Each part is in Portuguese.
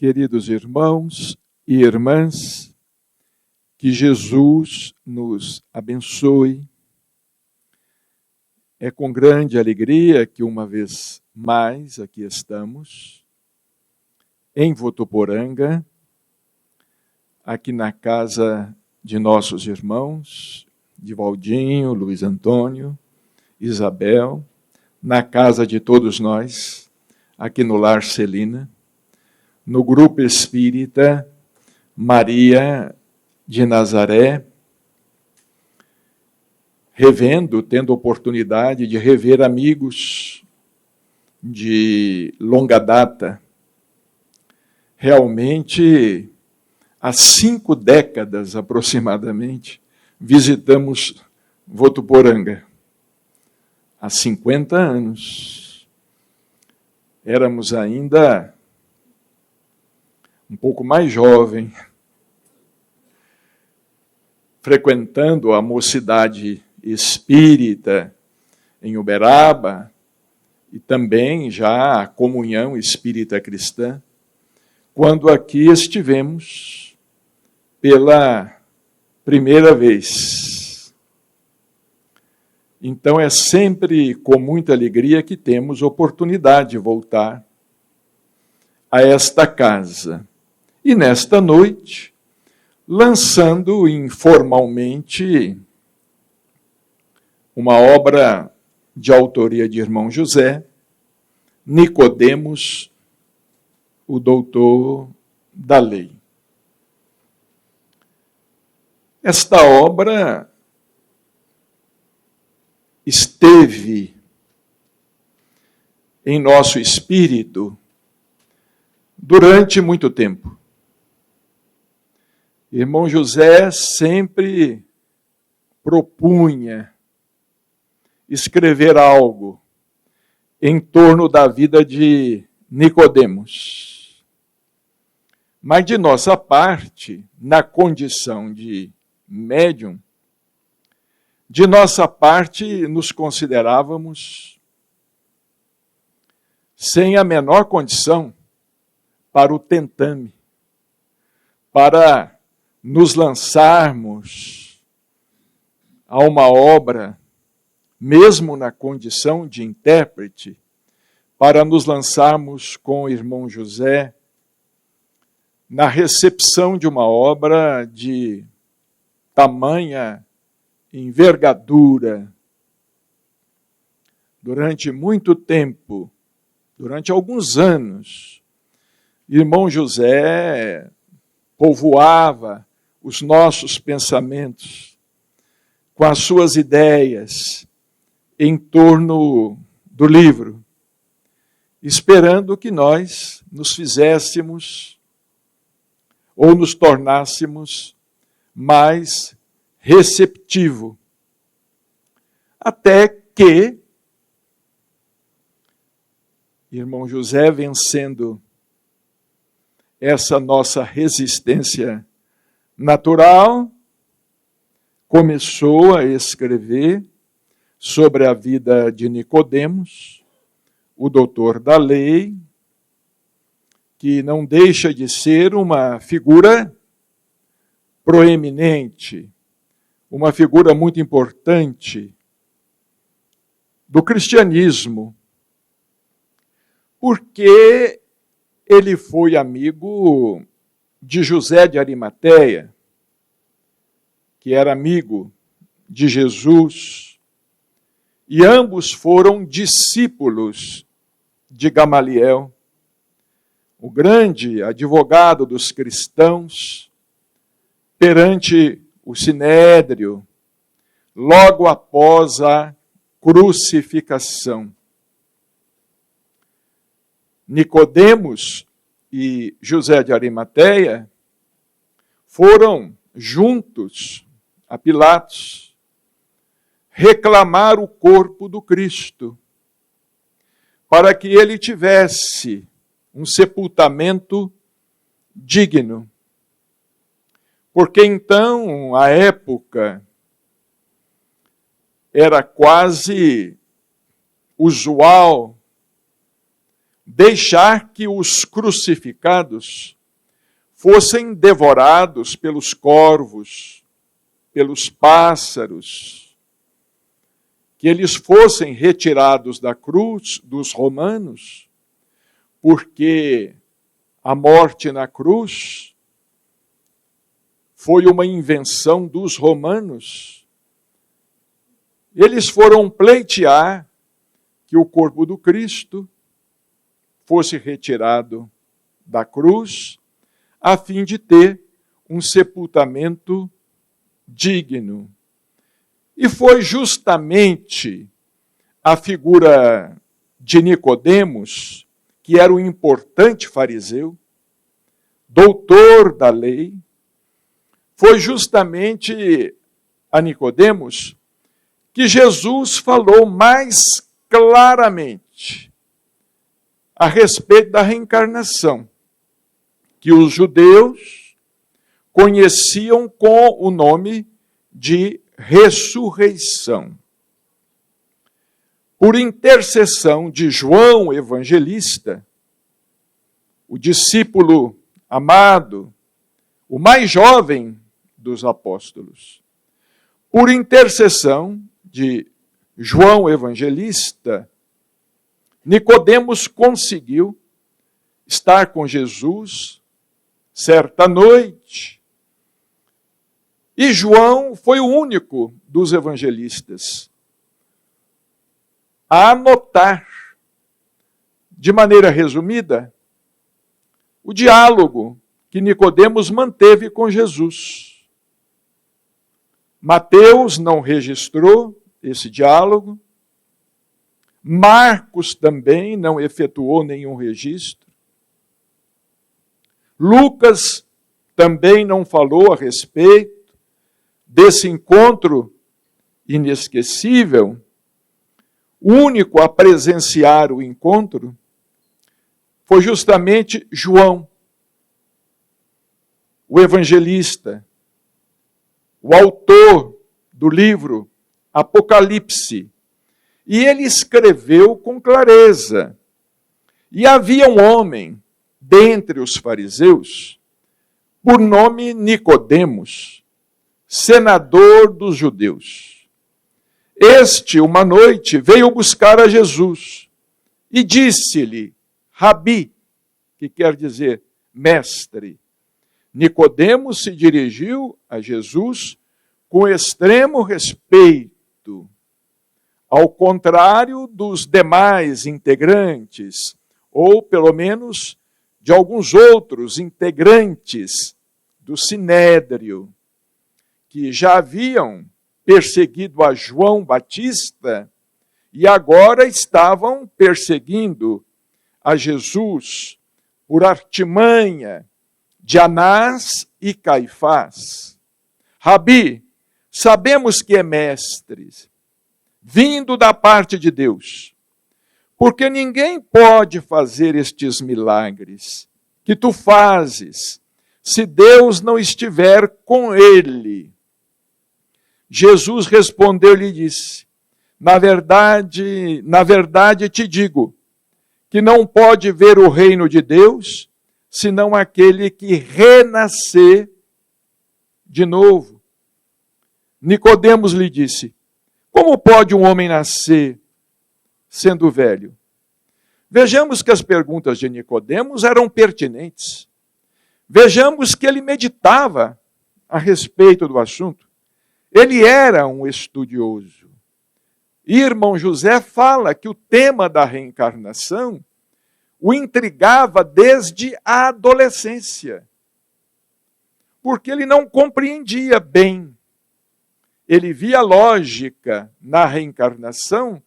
Queridos irmãos e irmãs, que Jesus nos abençoe. É com grande alegria que uma vez mais aqui estamos, em Votuporanga, aqui na casa de nossos irmãos, de Valdinho, Luiz Antônio, Isabel, na casa de todos nós, aqui no Lar Celina, no Grupo Espírita Maria de Nazaré, tendo oportunidade de rever amigos de longa data. Realmente, há 5 décadas aproximadamente, visitamos Votuporanga. Há 50 anos. Éramos ainda um pouco mais jovem, frequentando a mocidade espírita em Uberaba e também já a comunhão espírita cristã, quando aqui estivemos pela primeira vez. Então é sempre com muita alegria que temos oportunidade de voltar a esta casa. E nesta noite, lançando informalmente uma obra de autoria de irmão José, Nicodemos, o doutor da lei. Esta obra esteve em nosso espírito durante muito tempo. Irmão José sempre propunha escrever algo em torno da vida de Nicodemos. Mas de nossa parte, na condição de médium, de nossa parte nos considerávamos sem a menor condição para o tentame, para nos lançarmos a uma obra, mesmo na condição de intérprete, para nos lançarmos com o irmão José na recepção de uma obra de tamanha envergadura. Durante muito tempo, durante alguns anos, irmão José povoava os nossos pensamentos com as suas ideias em torno do livro, esperando que nós nos fizéssemos ou nos tornássemos mais receptivo. Até que irmão José, vencendo essa nossa resistência natural, começou a escrever sobre a vida de Nicodemos, o doutor da lei, que não deixa de ser uma figura proeminente, uma figura muito importante do cristianismo, porque ele foi amigo de José de Arimateia, que era amigo de Jesus, e ambos foram discípulos de Gamaliel, o grande advogado dos cristãos, perante o Sinédrio, logo após a crucificação. Nicodemos e José de Arimateia foram juntos a Pilatos reclamar o corpo do Cristo, para que ele tivesse um sepultamento digno. Porque então, à época, era quase usual deixar que os crucificados fossem devorados pelos corvos, pelos pássaros, que eles fossem retirados da cruz dos romanos, porque a morte na cruz foi uma invenção dos romanos. Eles foram pleitear que o corpo do Cristo fosse retirado da cruz, a fim de ter um sepultamento digno. E foi justamente a figura de Nicodemos, que era um importante fariseu, doutor da lei, foi justamente a Nicodemos que Jesus falou mais claramente a respeito da reencarnação, que os judeus conheciam com o nome de ressurreição. Por intercessão de João Evangelista, o discípulo amado, o mais jovem dos apóstolos, por intercessão de João Evangelista, Nicodemos conseguiu estar com Jesus certa noite. E João foi o único dos evangelistas a anotar, de maneira resumida, o diálogo que Nicodemos manteve com Jesus. Mateus não registrou esse diálogo, Marcos também não efetuou nenhum registro, Lucas também não falou a respeito desse encontro inesquecível. O único a presenciar o encontro foi justamente João, o evangelista, o autor do livro Apocalipse. E ele escreveu com clareza. E havia um homem dentre os fariseus, por nome Nicodemos, senador dos judeus. Este, uma noite, veio buscar a Jesus e disse-lhe, Rabi, que quer dizer mestre. Nicodemos se dirigiu a Jesus com extremo respeito, ao contrário dos demais integrantes, ou pelo menos de alguns outros integrantes do Sinédrio, que já haviam perseguido a João Batista e agora estavam perseguindo a Jesus por artimanha de Anás e Caifás. Rabi, sabemos que é mestre, vindo da parte de Deus, porque ninguém pode fazer estes milagres que tu fazes, se Deus não estiver com ele. Jesus respondeu-lhe e disse, na verdade te digo, que não pode ver o reino de Deus, senão aquele que renascer de novo. Nicodemos lhe disse, como pode um homem nascer sendo velho? Vejamos que as perguntas de Nicodemos eram pertinentes. Vejamos que ele meditava a respeito do assunto. Ele era um estudioso. E irmão José fala que o tema da reencarnação o intrigava desde a adolescência, porque ele não compreendia bem. Ele via lógica na reencarnação,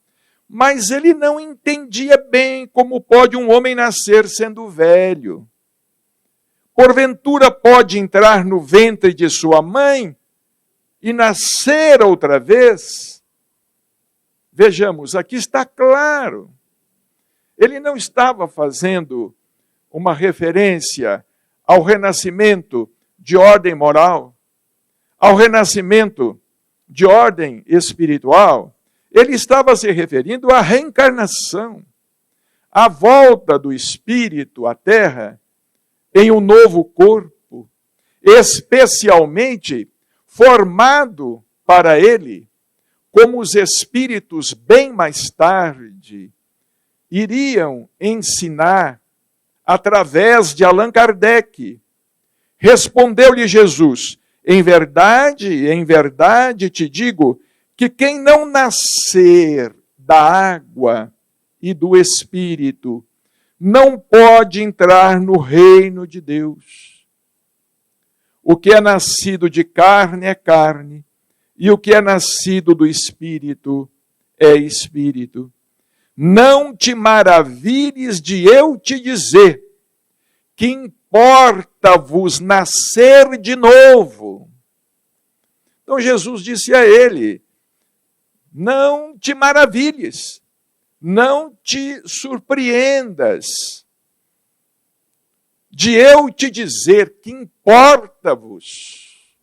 mas ele não entendia bem como pode um homem nascer sendo velho. Porventura pode entrar no ventre de sua mãe e nascer outra vez? Vejamos, aqui está claro. Ele não estava fazendo uma referência ao renascimento de ordem moral, ao renascimento de ordem espiritual. Ele estava se referindo à reencarnação. a volta do Espírito à Terra em um novo corpo, especialmente formado para ele, como os Espíritos bem mais tarde iriam ensinar através de Allan Kardec. Respondeu-lhe Jesus: em verdade te digo que quem não nascer da água e do Espírito não pode entrar no reino de Deus. O que é nascido de carne é carne, e o que é nascido do Espírito é Espírito. Não te maravilhes de eu te dizer que importa-vos nascer de novo. Então Jesus disse a ele: não te maravilhes, não te surpreendas de eu te dizer que importa-vos.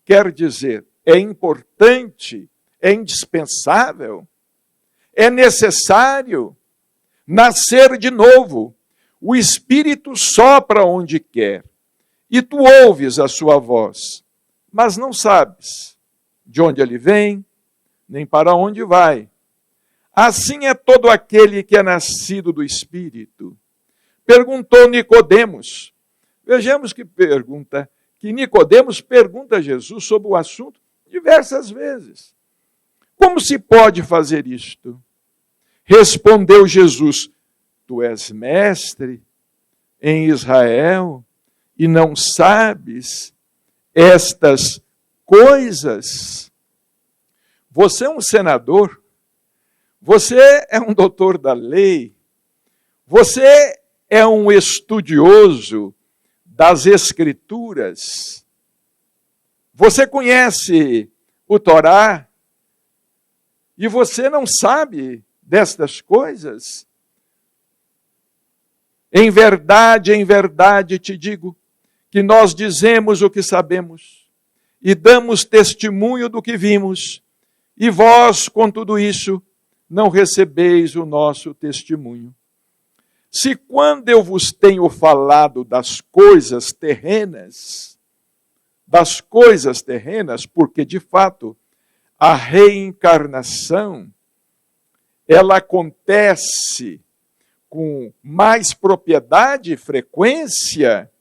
Quer dizer, é importante, é indispensável, é necessário nascer de novo. O Espírito sopra onde quer, e tu ouves a sua voz, mas não sabes de onde ele vem, nem para onde vai. Assim é todo aquele que é nascido do Espírito. Perguntou Nicodemos. Vejamos que Nicodemos pergunta a Jesus sobre o assunto diversas vezes. Como se pode fazer isto? Respondeu Jesus: tu és mestre em Israel e não sabes estas coisas? Você é um senador, você é um doutor da lei, você é um estudioso das Escrituras, você conhece o Torá e você não sabe destas coisas? Em verdade te digo que nós dizemos o que sabemos e damos testemunho do que vimos, e vós, com tudo isso, não recebeis o nosso testemunho. Se quando eu vos tenho falado das coisas terrenas, porque de fato a reencarnação, ela acontece com mais propriedade e frequência,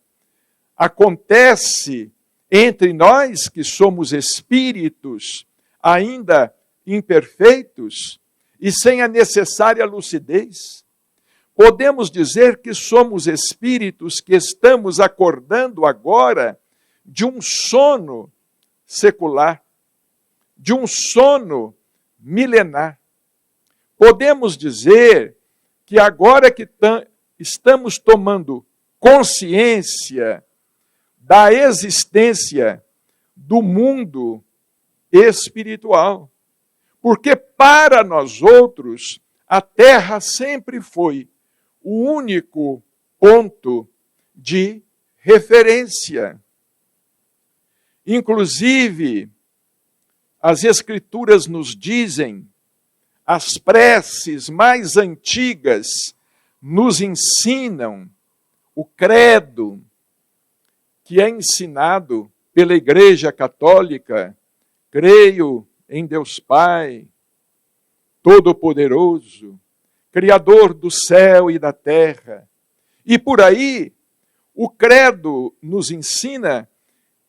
acontece entre nós que somos espíritos ainda imperfeitos e sem a necessária lucidez. Podemos dizer que somos espíritos que estamos acordando agora de um sono secular, de um sono milenar. Podemos dizer que agora que estamos tomando consciência da existência do mundo espiritual, porque para nós outros a Terra sempre foi o único ponto de referência. Inclusive, as Escrituras nos dizem, as preces mais antigas nos ensinam o credo que é ensinado pela Igreja Católica: creio em Deus Pai, Todo-Poderoso, Criador do céu e da terra. E por aí, o credo nos ensina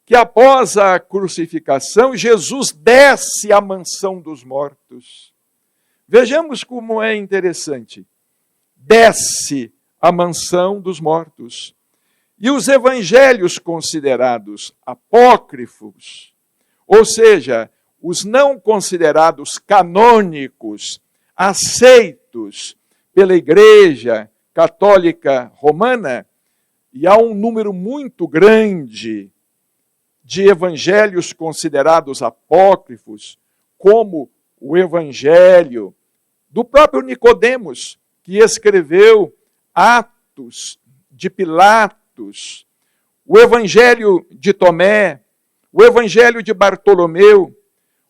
que após a crucificação, Jesus desce à mansão dos mortos. Vejamos como é interessante. Desce à mansão dos mortos. E os evangelhos considerados apócrifos, ou seja, os não considerados canônicos, aceitos pela Igreja Católica Romana, e há um número muito grande de evangelhos considerados apócrifos, como o evangelho do próprio Nicodemos, que escreveu Atos de Pilatos, o evangelho de Tomé, o evangelho de Bartolomeu,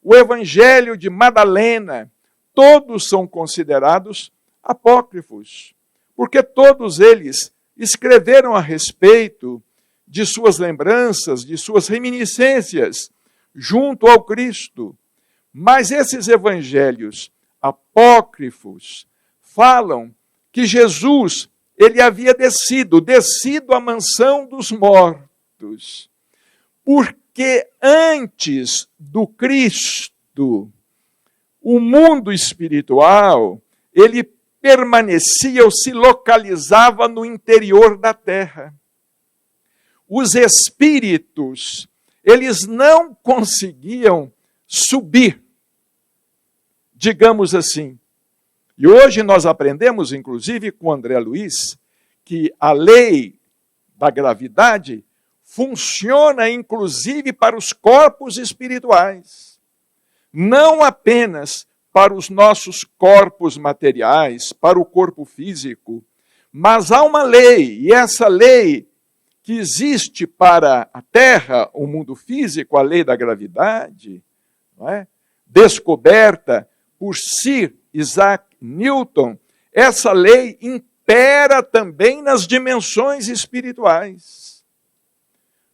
o evangelho de Madalena, todos são considerados apócrifos. porque todos eles escreveram a respeito de suas lembranças, de suas reminiscências junto ao Cristo. Mas esses evangelhos apócrifos falam que Jesus, ele havia descido à mansão dos mortos, porque antes do Cristo, o mundo espiritual, ele permanecia ou se localizava no interior da terra. Os espíritos, eles não conseguiam subir, digamos assim. E hoje nós aprendemos, inclusive com André Luiz, que a lei da gravidade funciona inclusive para os corpos espirituais. Não apenas para os nossos corpos materiais, para o corpo físico, mas há uma lei, e essa lei que existe para a Terra, o mundo físico, a lei da gravidade, não é? Descoberta por Sir Isaac Newton, essa lei impera também nas dimensões espirituais.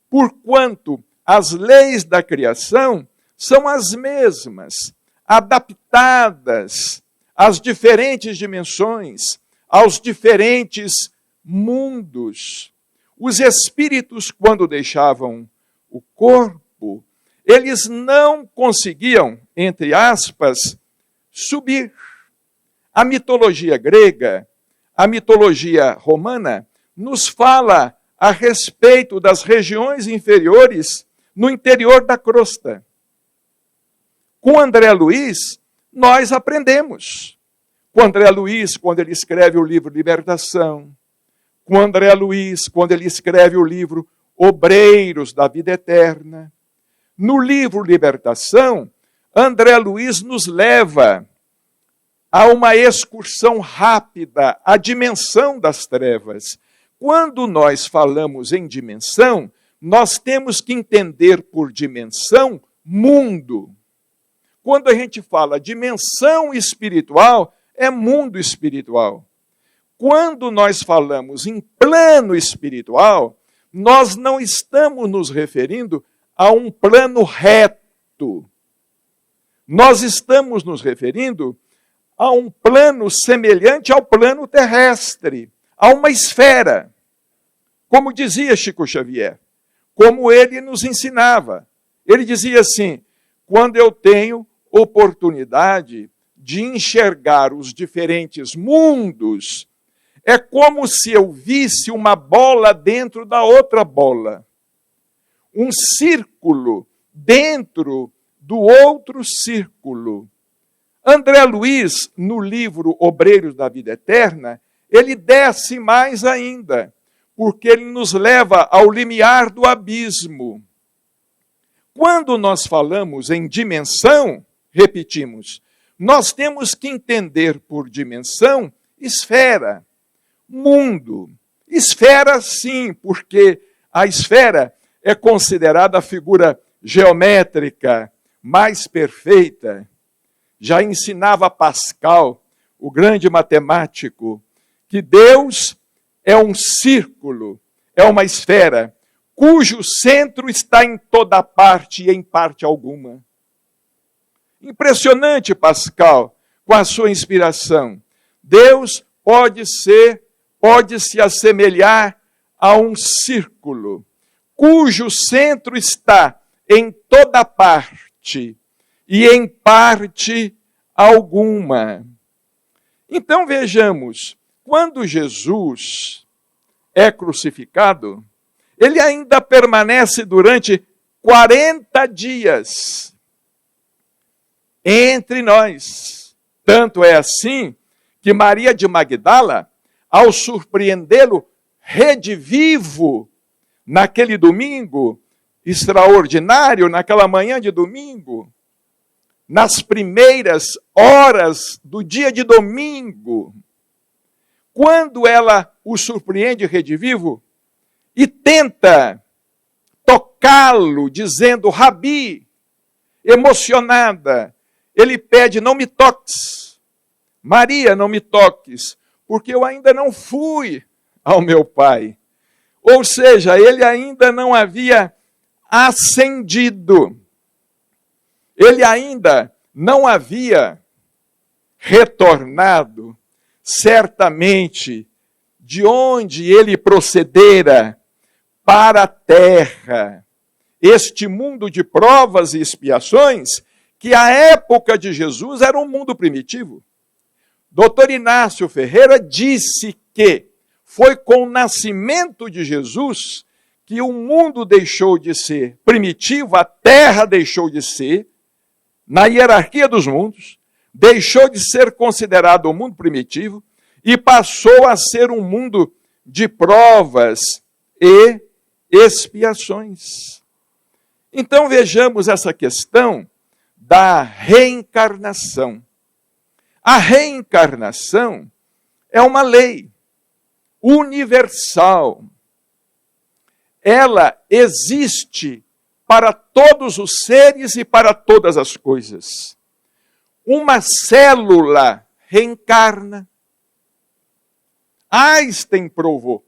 Porquanto as leis da criação são as mesmas, adaptadas às diferentes dimensões, aos diferentes mundos. Os espíritos, quando deixavam o corpo, eles não conseguiam, entre aspas, subir. A mitologia grega, a mitologia romana, nos fala a respeito das regiões inferiores no interior da crosta. Com André Luiz, nós aprendemos. Com André Luiz, quando ele escreve o livro Libertação, com André Luiz, quando ele escreve o livro Obreiros da Vida Eterna. No livro Libertação, André Luiz nos leva a uma excursão rápida à dimensão das trevas. Quando nós falamos em dimensão, nós temos que entender por dimensão mundo. Quando a gente fala dimensão espiritual, é mundo espiritual. Quando nós falamos em plano espiritual, nós não estamos nos referindo a um plano reto. Nós estamos nos referindo a um plano semelhante ao plano terrestre, a uma esfera. Como dizia Chico Xavier, como ele nos ensinava. Ele dizia assim: quando eu tenho oportunidade de enxergar os diferentes mundos, é como se eu visse uma bola dentro da outra bola. Um círculo dentro do outro círculo. André Luiz, no livro Obreiros da Vida Eterna, ele desce mais ainda, porque ele nos leva ao limiar do abismo. Quando nós falamos em dimensão, repetimos, nós temos que entender por dimensão esfera, mundo. Esfera, sim, porque a esfera é considerada a figura geométrica mais perfeita. Já ensinava Pascal, o grande matemático, que Deus é um círculo, é uma esfera, cujo centro está em toda parte e em parte alguma. Impressionante, Pascal, com a sua inspiração. Deus pode se assemelhar a um círculo, cujo centro está em toda parte e em parte alguma. Então vejamos, quando Jesus é crucificado, ele ainda permanece durante 40 dias entre nós. Tanto é assim que Maria de Magdala, ao surpreendê-lo redivivo naquele domingo extraordinário, naquela manhã de domingo, nas primeiras horas do dia de domingo, quando ela o surpreende redivivo e tenta tocá-lo, dizendo, Rabi, emocionada, ele pede, não me toques, Maria, não me toques, porque eu ainda não fui ao meu Pai. Ou seja, ele ainda não havia ascendido. Ele ainda não havia retornado, certamente, de onde ele procedera para a terra. Este mundo de provas e expiações, que à época de Jesus era um mundo primitivo. Dr. Inácio Ferreira disse que foi com o nascimento de Jesus que o mundo deixou de ser primitivo, a terra deixou de ser, na hierarquia dos mundos, deixou de ser considerado um mundo primitivo e passou a ser um mundo de provas e expiações. Então vejamos essa questão da reencarnação. A reencarnação é uma lei universal. Ela existe para todos os seres e para todas as coisas. Uma célula reencarna. Einstein provou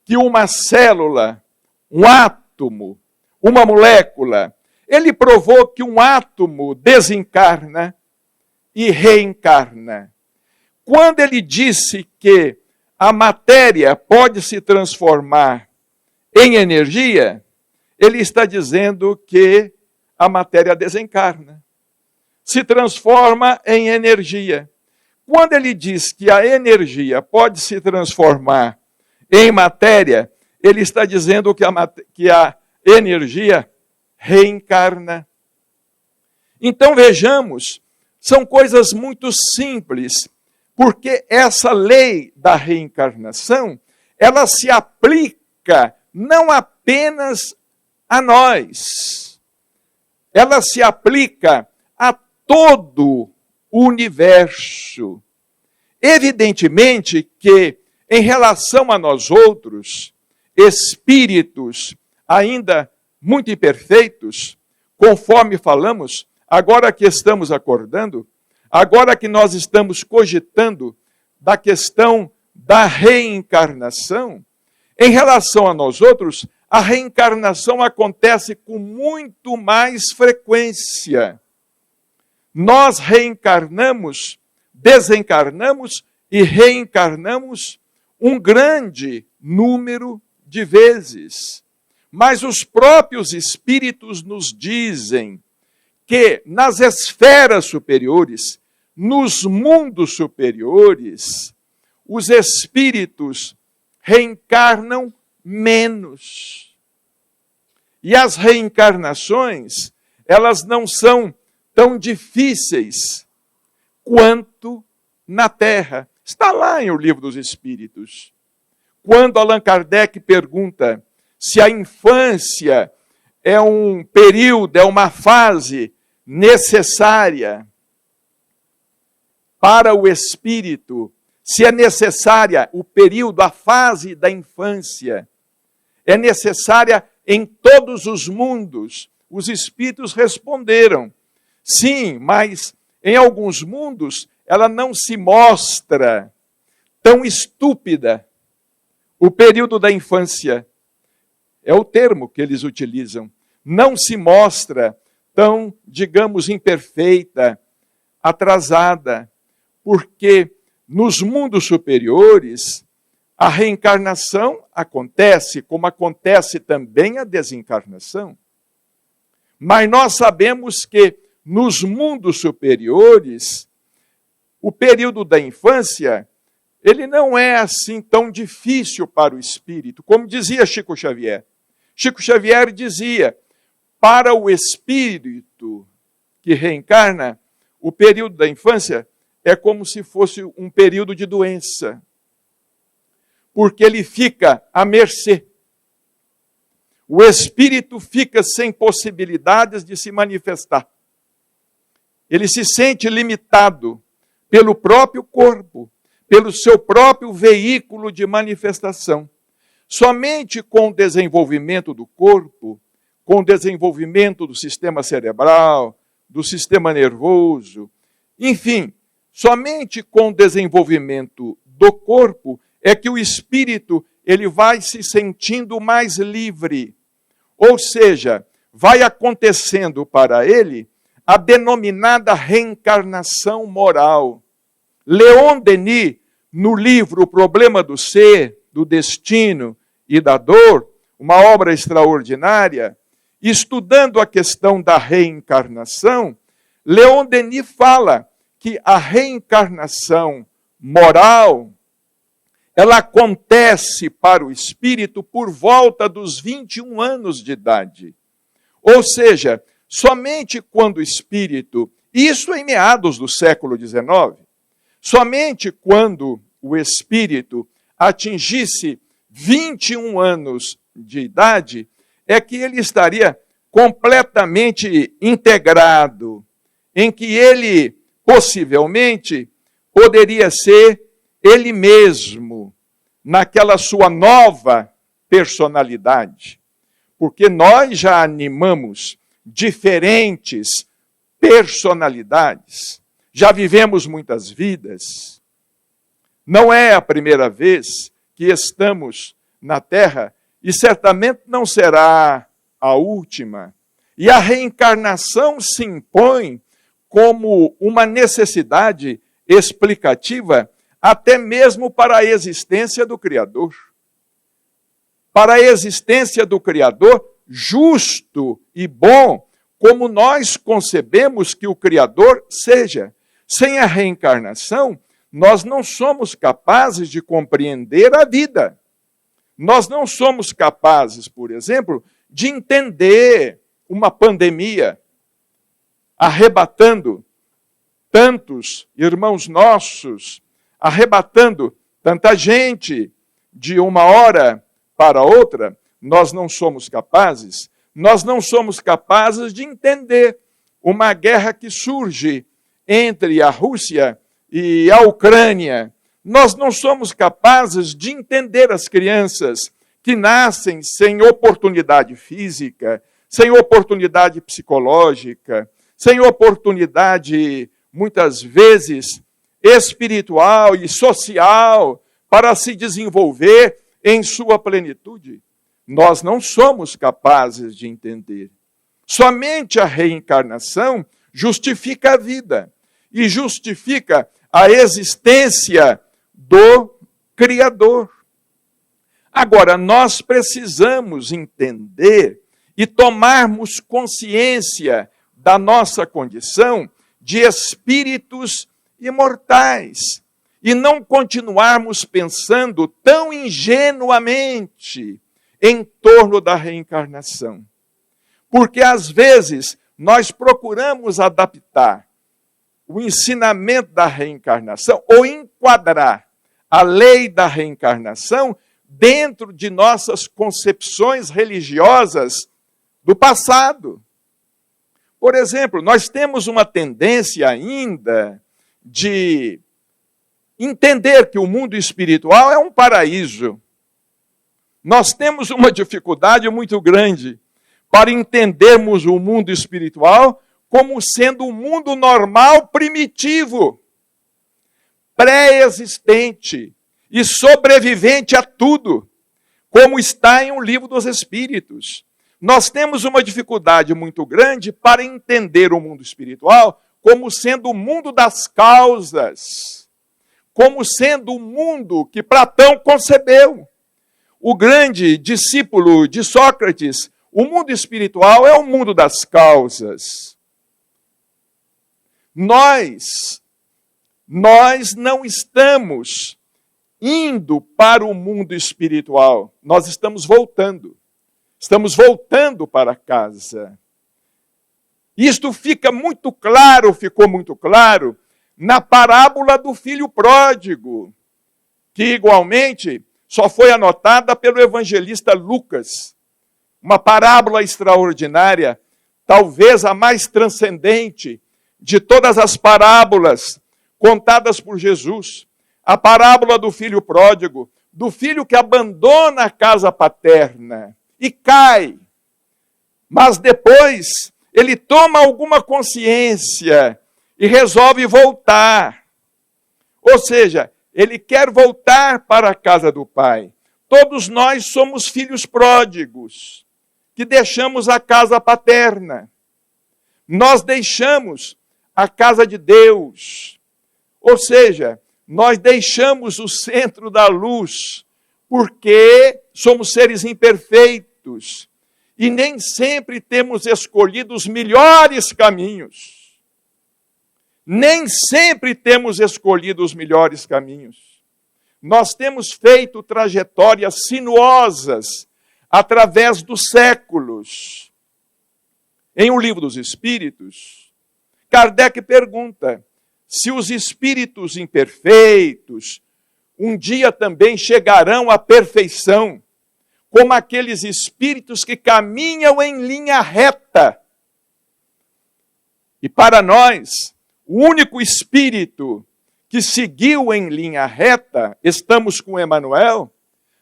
que uma célula, um átomo, uma molécula, ele provou que um átomo desencarna e reencarna. Quando ele disse que a matéria pode se transformar em energia, ele está dizendo que a matéria desencarna, se transforma em energia. Quando ele diz que a energia pode se transformar em matéria, ele está dizendo que a energia reencarna. Então vejamos, são coisas muito simples, porque essa lei da reencarnação, ela se aplica não apenas a nós, ela se aplica a todo o universo. Evidentemente que, em relação a nós outros, espíritos ainda muito imperfeitos, conforme falamos, agora que estamos acordando, agora que nós estamos cogitando da questão da reencarnação, em relação a nós outros, a reencarnação acontece com muito mais frequência. Nós reencarnamos, desencarnamos e reencarnamos um grande número de vezes. Mas os próprios espíritos nos dizem que nas esferas superiores, nos mundos superiores, os espíritos reencarnam menos. E as reencarnações, elas não são tão difíceis quanto na Terra. Está lá em O Livro dos Espíritos. Quando Allan Kardec pergunta se a infância é um período, é uma fase necessária para o espírito, se é necessária o período, a fase da infância, é necessária em todos os mundos. Os espíritos responderam, sim, mas em alguns mundos ela não se mostra tão estúpida. O período da infância é o termo que eles utilizam. Não se mostra tão, digamos, imperfeita, atrasada, porque nos mundos superiores a reencarnação acontece, como acontece também a desencarnação. Mas nós sabemos que nos mundos superiores, o período da infância, ele não é assim tão difícil para o espírito, como dizia Chico Xavier. Chico Xavier dizia, para o espírito que reencarna, o período da infância é como se fosse um período de doença, porque ele fica à mercê. O espírito fica sem possibilidades de se manifestar. Ele se sente limitado pelo próprio corpo, pelo seu próprio veículo de manifestação. Somente com o desenvolvimento do corpo, com o desenvolvimento do sistema cerebral, do sistema nervoso, enfim, Somente com o desenvolvimento do corpo é que o espírito ele vai se sentindo mais livre. Ou seja, vai acontecendo para ele a denominada reencarnação moral. Leon Denis, no livro O Problema do Ser, do Destino e da Dor, uma obra extraordinária, estudando a questão da reencarnação, Leon Denis fala que a reencarnação moral, ela acontece para o espírito por volta dos 21 anos de idade. Ou seja, somente quando o espírito, isso em meados do século XIX, somente quando o espírito atingisse 21 anos de idade, é que ele estaria completamente integrado, em que ele, possivelmente, poderia ser ele mesmo, naquela sua nova personalidade. Porque nós já animamos diferentes personalidades, já vivemos muitas vidas. Não é a primeira vez que estamos na Terra e certamente não será a última. E a reencarnação se impõe como uma necessidade explicativa até mesmo para a existência do Criador. Para a existência do Criador justo e bom, como nós concebemos que o Criador seja. Sem a reencarnação, nós não somos capazes de compreender a vida. Nós não somos capazes, por exemplo, de entender uma pandemia arrebatando tantos irmãos nossos, arrebatando tanta gente de uma hora para outra. Nós não somos capazes. Nós não somos capazes de entender uma guerra que surge entre a Rússia e a Ucrânia. Nós não somos capazes de entender as crianças que nascem sem oportunidade física, sem oportunidade psicológica, sem oportunidade, muitas vezes, espiritual e social para se desenvolver em sua plenitude. Nós não somos capazes de entender. Somente a reencarnação justifica a vida e justifica a existência do Criador. Agora, nós precisamos entender e tomarmos consciência da nossa condição de espíritos imortais e não continuarmos pensando tão ingenuamente em torno da reencarnação. Porque, às vezes, nós procuramos adaptar o ensinamento da reencarnação ou enquadrar a lei da reencarnação dentro de nossas concepções religiosas do passado. Por exemplo, nós temos uma tendência ainda de entender que o mundo espiritual é um paraíso. Nós temos uma dificuldade muito grande para entendermos o mundo espiritual como sendo um mundo normal primitivo, pré-existente e sobrevivente a tudo, como está em O Livro dos Espíritos. Nós temos uma dificuldade muito grande para entender o mundo espiritual como sendo o mundo das causas, como sendo o mundo que Platão concebeu. O grande discípulo de Sócrates, o mundo espiritual é o mundo das causas. Nós não estamos indo para o mundo espiritual, nós estamos voltando. Estamos voltando para casa. Isto ficou muito claro na parábola do filho pródigo, que igualmente só foi anotada pelo evangelista Lucas. Uma parábola extraordinária, talvez a mais transcendente de todas as parábolas contadas por Jesus. A parábola do filho pródigo, do filho que abandona a casa paterna e cai. Mas depois ele toma alguma consciência e resolve voltar. Ou seja, ele quer voltar para a casa do Pai. Todos nós somos filhos pródigos, que deixamos a casa paterna. Nós deixamos a casa de Deus. Ou seja, nós deixamos o centro da luz, porque somos seres imperfeitos e nem sempre temos escolhido os melhores caminhos. Nem sempre temos escolhido os melhores caminhos. Nós temos feito trajetórias sinuosas através dos séculos. Em O Livro dos Espíritos, Kardec pergunta se os espíritos imperfeitos um dia também chegarão à perfeição, como aqueles espíritos que caminham em linha reta. E para nós, o único espírito que seguiu em linha reta, estamos com Emmanuel,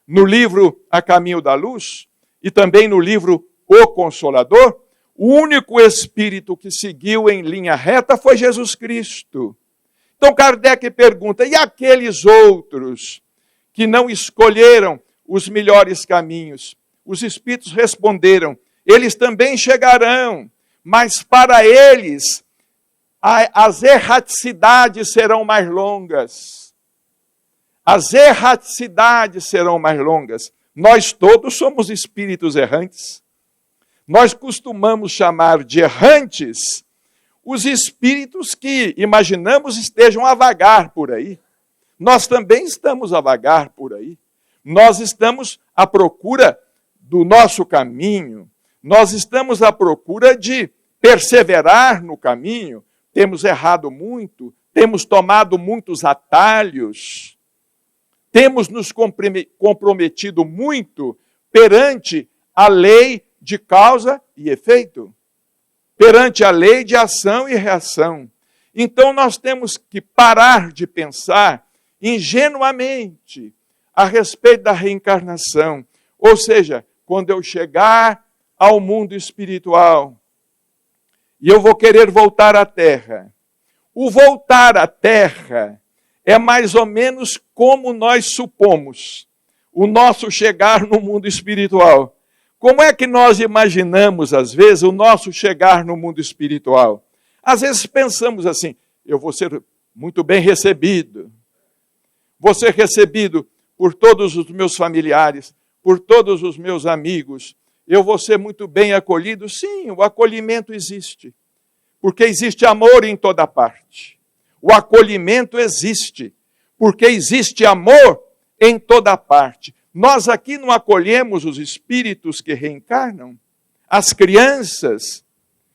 no livro A Caminho da Luz, e também no livro O Consolador, o único espírito que seguiu em linha reta foi Jesus Cristo. Então Kardec pergunta, e aqueles outros que não escolheram os melhores caminhos? Os espíritos responderam, eles também chegarão, mas para eles as erraticidades serão mais longas. As erraticidades serão mais longas. Nós todos somos espíritos errantes. Nós costumamos chamar de errantes os espíritos que imaginamos estejam a vagar por aí. Nós também estamos a vagar por aí. Nós estamos à procura do nosso caminho. Nós estamos à procura de perseverar no caminho. Temos errado muito, temos tomado muitos atalhos, temos nos comprometido muito perante a lei de causa e efeito, perante a lei de ação e reação. Então nós temos que parar de pensar ingenuamente a respeito da reencarnação. Ou seja, quando eu chegar ao mundo espiritual e eu vou querer voltar à Terra, o voltar à Terra é mais ou menos como nós supomos o nosso chegar no mundo espiritual. Como é que nós imaginamos, às vezes, o nosso chegar no mundo espiritual? Às vezes pensamos assim, eu vou ser muito bem recebido. Vou ser recebido por todos os meus familiares, por todos os meus amigos. Eu vou ser muito bem acolhido. Sim, o acolhimento existe. Porque existe amor em toda parte. O acolhimento existe. Porque existe amor em toda parte. Nós aqui não acolhemos os espíritos que reencarnam, as crianças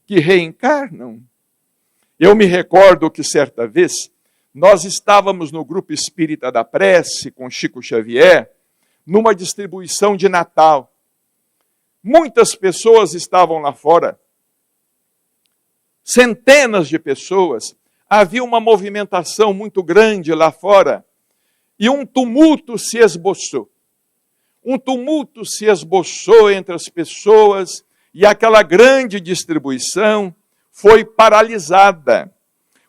que reencarnam. Eu me recordo que certa vez nós estávamos no grupo espírita da prece com Chico Xavier, numa distribuição de Natal. Muitas pessoas estavam lá fora, centenas de pessoas, havia uma movimentação muito grande lá fora e um tumulto se esboçou. Um tumulto se esboçou entre as pessoas e aquela grande distribuição foi paralisada.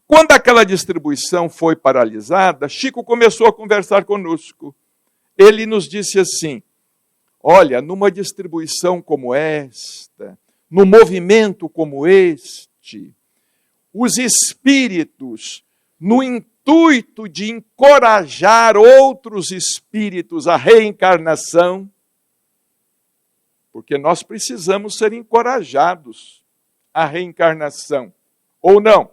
Quando aquela distribuição foi paralisada, Chico começou a conversar conosco. Ele nos disse assim, olha, numa distribuição como esta, num movimento como este, os espíritos, no intuito de encorajar outros espíritos à reencarnação, porque nós precisamos ser encorajados à reencarnação, ou não?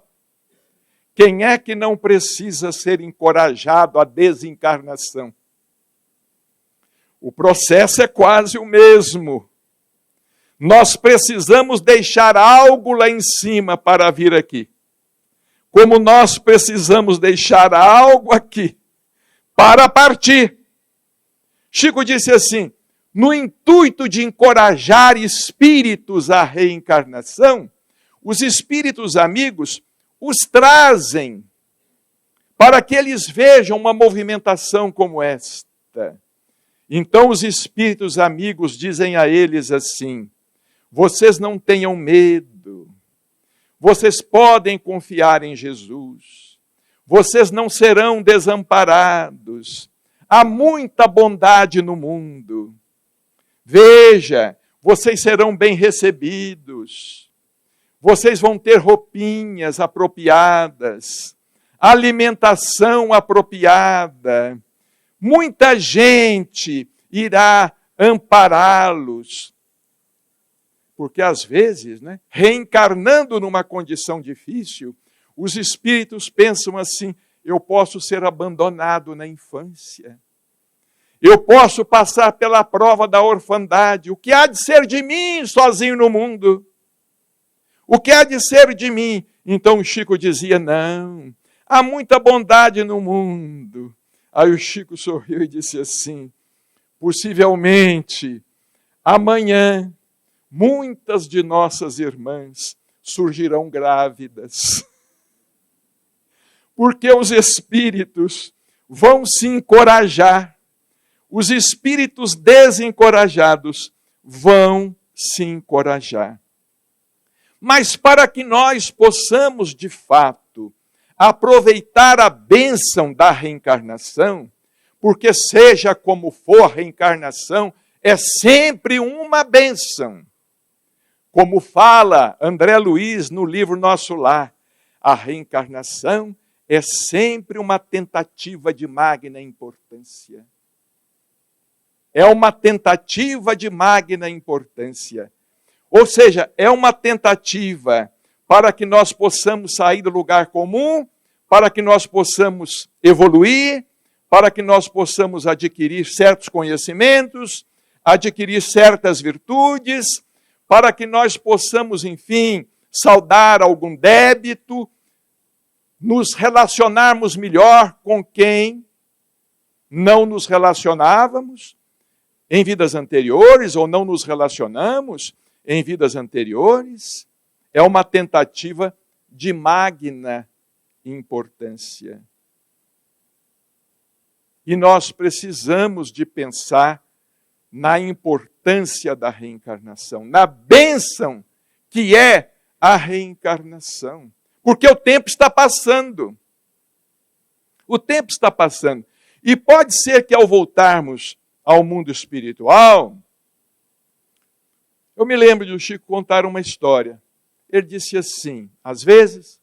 Quem é que não precisa ser encorajado à desencarnação? O processo é quase o mesmo. Nós precisamos deixar algo lá em cima para vir aqui. Como nós precisamos deixar algo aqui para partir. Chico disse assim, no intuito de encorajar espíritos à reencarnação, os espíritos amigos os trazem para que eles vejam uma movimentação como esta. Então os espíritos amigos dizem a eles assim, vocês não tenham medo, vocês podem confiar em Jesus, Vocês não serão desamparados. Há muita bondade no mundo. Veja, vocês serão bem recebidos. Vocês vão ter roupinhas apropriadas, alimentação apropriada. Muita gente irá ampará-los. Porque às vezes, reencarnando numa condição difícil, os espíritos pensam assim: eu posso ser abandonado na infância. Eu posso passar pela prova da orfandade. O que há de ser de mim sozinho no mundo? O que há de ser de mim? Então o Chico dizia: não, há muita bondade no mundo. Aí o Chico sorriu e disse assim: possivelmente, amanhã, muitas de nossas irmãs surgirão grávidas. Porque os espíritos vão se encorajar. Os espíritos desencorajados vão se encorajar. Mas para que nós possamos, de fato, aproveitar a bênção da reencarnação, porque seja como for a reencarnação, é sempre uma bênção. Como fala André Luiz no livro Nosso Lar, a reencarnação é sempre uma tentativa de magna importância. É uma tentativa de magna importância. Ou seja, é uma tentativa para que nós possamos sair do lugar comum, para que nós possamos evoluir, para que nós possamos adquirir certos conhecimentos, adquirir certas virtudes, para que nós possamos, enfim, saldar algum débito, nos relacionarmos melhor com quem não nos relacionávamos em vidas anteriores, ou não nos relacionamos em vidas anteriores. É uma tentativa de magna importância. E nós precisamos de pensar na importância da reencarnação, na bênção que é a reencarnação. Porque o tempo está passando. O tempo está passando. E pode ser que ao voltarmos ao mundo espiritual, eu me lembro de o Chico contar uma história. Ele disse assim: às vezes,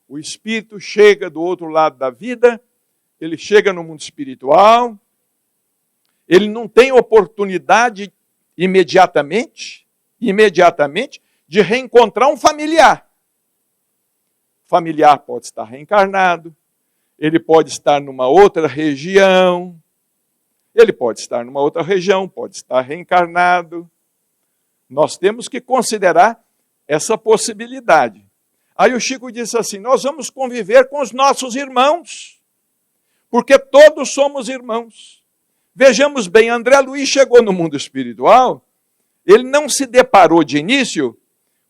o espírito chega do outro lado da vida, ele chega no mundo espiritual, ele não tem oportunidade imediatamente, de reencontrar um familiar. O familiar pode estar reencarnado, ele pode estar numa outra região, pode estar reencarnado. Nós temos que considerar essa possibilidade. Aí o Chico disse assim: nós vamos conviver com os nossos irmãos, porque todos somos irmãos. Vejamos bem, André Luiz chegou no mundo espiritual, ele não se deparou de início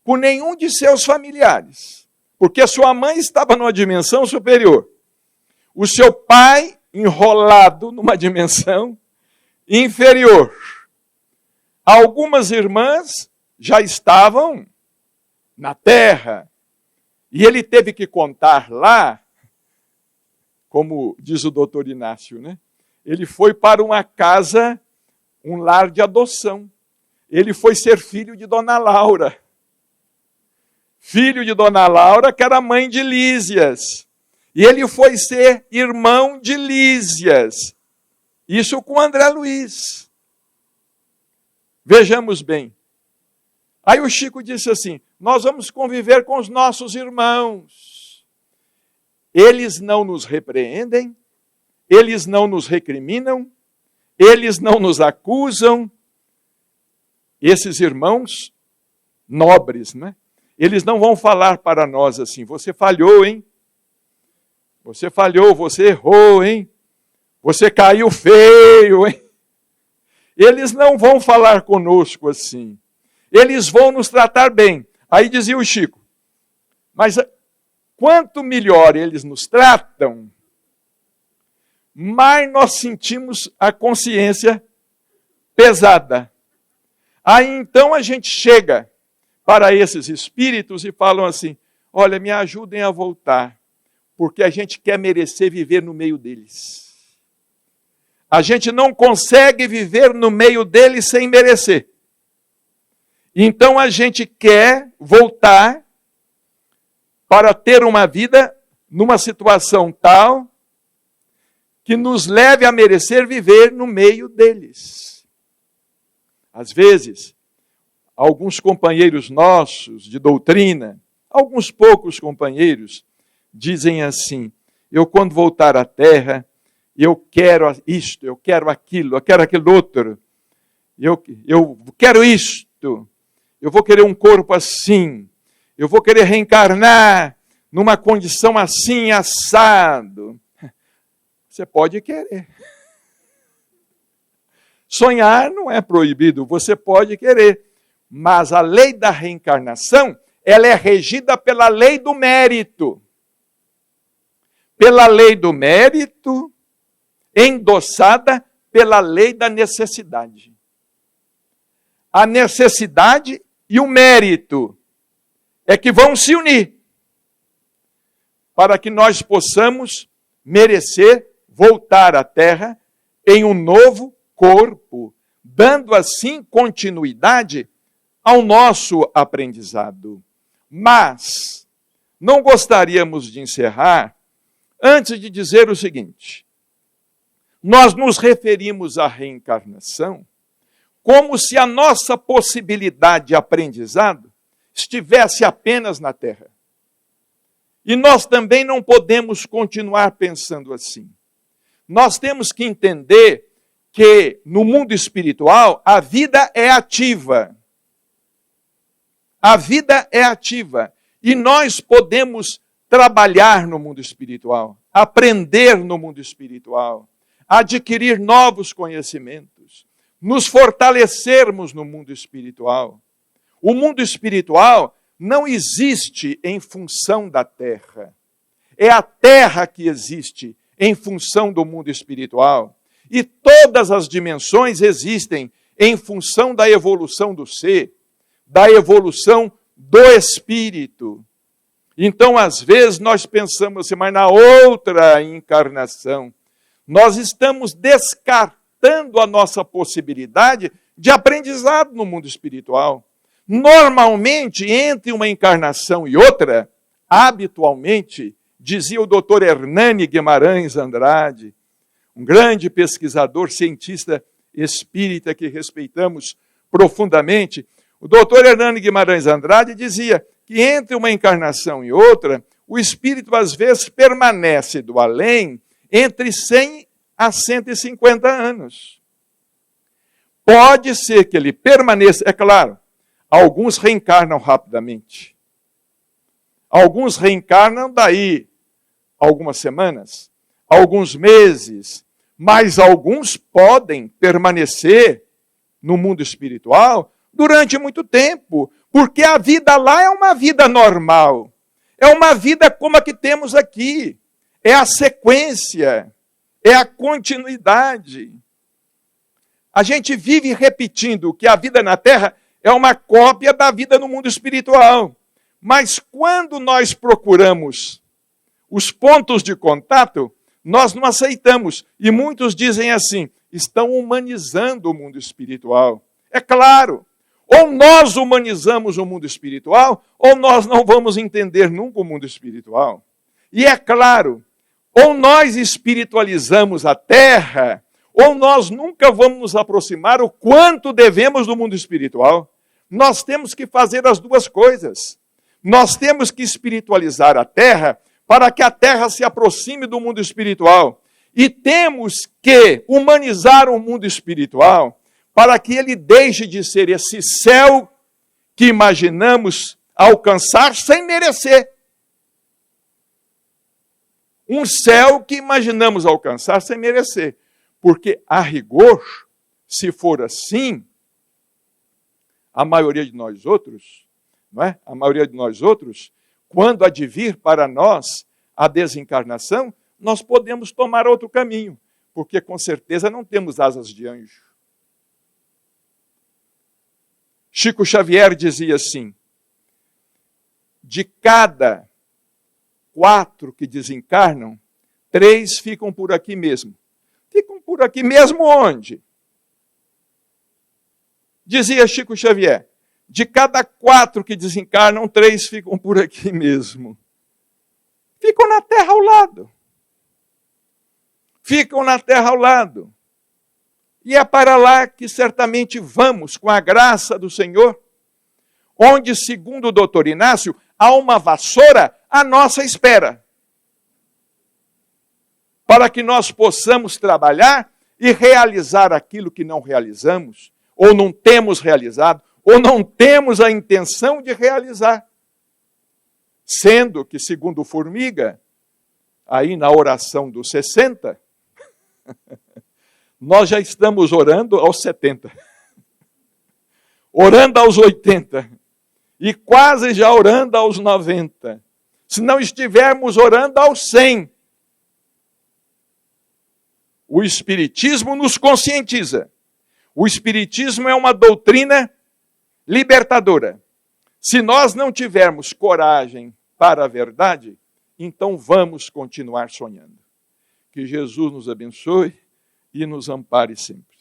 com nenhum de seus familiares, porque sua mãe estava numa dimensão superior. O seu pai enrolado numa dimensão inferior. Algumas irmãs já estavam na terra, e ele teve que contar lá, como diz o doutor Inácio, ele foi para uma casa, um lar de adoção. Ele foi ser filho de Dona Laura. Filho de Dona Laura, que era mãe de Lísias. E ele foi ser irmão de Lísias. Isso com André Luiz. Vejamos bem. Aí o Chico disse assim: nós vamos conviver com os nossos irmãos. Eles não nos repreendem, eles não nos recriminam, eles não nos acusam. Esses irmãos nobres, eles não vão falar para nós assim: você falhou, hein? Você falhou, você errou, hein? Você caiu feio, hein? Eles não vão falar conosco assim. Eles vão nos tratar bem. Aí dizia o Chico: mas quanto melhor eles nos tratam, mais nós sentimos a consciência pesada. Aí então a gente chega para esses espíritos e falam assim: olha, me ajudem a voltar, porque a gente quer merecer viver no meio deles. A gente não consegue viver no meio deles sem merecer. Então a gente quer voltar para ter uma vida numa situação tal que nos leve a merecer viver no meio deles. Às vezes, alguns companheiros nossos de doutrina, alguns poucos companheiros, dizem assim: eu quando voltar à terra, eu quero isto, eu quero aquilo outro, eu quero isto, eu vou querer um corpo assim, eu vou querer reencarnar numa condição assim, assado. Você pode querer. Sonhar não é proibido, você pode querer. Mas a lei da reencarnação, ela é regida pela lei do mérito. Pela lei do mérito, endossada pela lei da necessidade. A necessidade e o mérito é que vão se unir para que nós possamos merecer voltar à Terra em um novo corpo, dando assim continuidade ao nosso aprendizado. Mas não gostaríamos de encerrar antes de dizer o seguinte: nós nos referimos à reencarnação como se a nossa possibilidade de aprendizado estivesse apenas na Terra. E nós também não podemos continuar pensando assim. Nós temos que entender que no mundo espiritual a vida é ativa. A vida é ativa. E nós podemos trabalhar no mundo espiritual, aprender no mundo espiritual, adquirir novos conhecimentos, nos fortalecermos no mundo espiritual. O mundo espiritual não existe em função da Terra. É a Terra que existe em função do mundo espiritual. E todas as dimensões existem em função da evolução do ser, da evolução do espírito. Então, às vezes, nós pensamos assim, mas na outra encarnação, nós estamos descartando a nossa possibilidade de aprendizado no mundo espiritual. Normalmente, entre uma encarnação e outra, habitualmente, dizia o doutor Hernani Guimarães Andrade, um grande pesquisador, cientista espírita que respeitamos profundamente, o doutor Hernani Guimarães Andrade dizia que entre uma encarnação e outra, o espírito às vezes permanece do além entre 100 a 150 anos. Pode ser que ele permaneça, é claro, alguns reencarnam rapidamente. Alguns reencarnam daí algumas semanas, alguns meses, mas alguns podem permanecer no mundo espiritual durante muito tempo, porque a vida lá é uma vida normal. É uma vida como a que temos aqui. É a sequência, é a continuidade. A gente vive repetindo que a vida na Terra é uma cópia da vida no mundo espiritual. Mas quando nós procuramos os pontos de contato, nós não aceitamos. E muitos dizem assim, estão humanizando o mundo espiritual. É claro, ou nós humanizamos o mundo espiritual, ou nós não vamos entender nunca o mundo espiritual. E é claro, ou nós espiritualizamos a Terra, ou nós nunca vamos nos aproximar o quanto devemos do mundo espiritual. Nós temos que fazer as duas coisas. Nós temos que espiritualizar a Terra para que a Terra se aproxime do mundo espiritual. E temos que humanizar o mundo espiritual para que ele deixe de ser esse céu que imaginamos alcançar sem merecer. Um céu que imaginamos alcançar sem merecer. Porque, a rigor, se for assim, a maioria de nós outros, não é? A maioria de nós outros, quando advir para nós a desencarnação, nós podemos tomar outro caminho, porque com certeza não temos asas de anjo. Chico Xavier dizia assim, de cada 4 que desencarnam, 3 ficam por aqui mesmo. Ficam por aqui mesmo onde? Dizia Chico Xavier, de cada 4 que desencarnam, 3 ficam por aqui mesmo. Ficam na terra ao lado. Ficam na terra ao lado. E é para lá que certamente vamos, com a graça do Senhor, onde, segundo o doutor Inácio, há uma vassoura à nossa espera, para que nós possamos trabalhar e realizar aquilo que não realizamos, ou não temos realizado, ou não temos a intenção de realizar. Sendo que, segundo Formiga, aí na oração dos 60, nós já estamos orando aos 70, orando aos 80, e quase já orando aos 90, se não estivermos orando aos 100. O Espiritismo nos conscientiza. O Espiritismo é uma doutrina libertadora. Se nós não tivermos coragem para a verdade, então vamos continuar sonhando. Que Jesus nos abençoe e nos ampare sempre.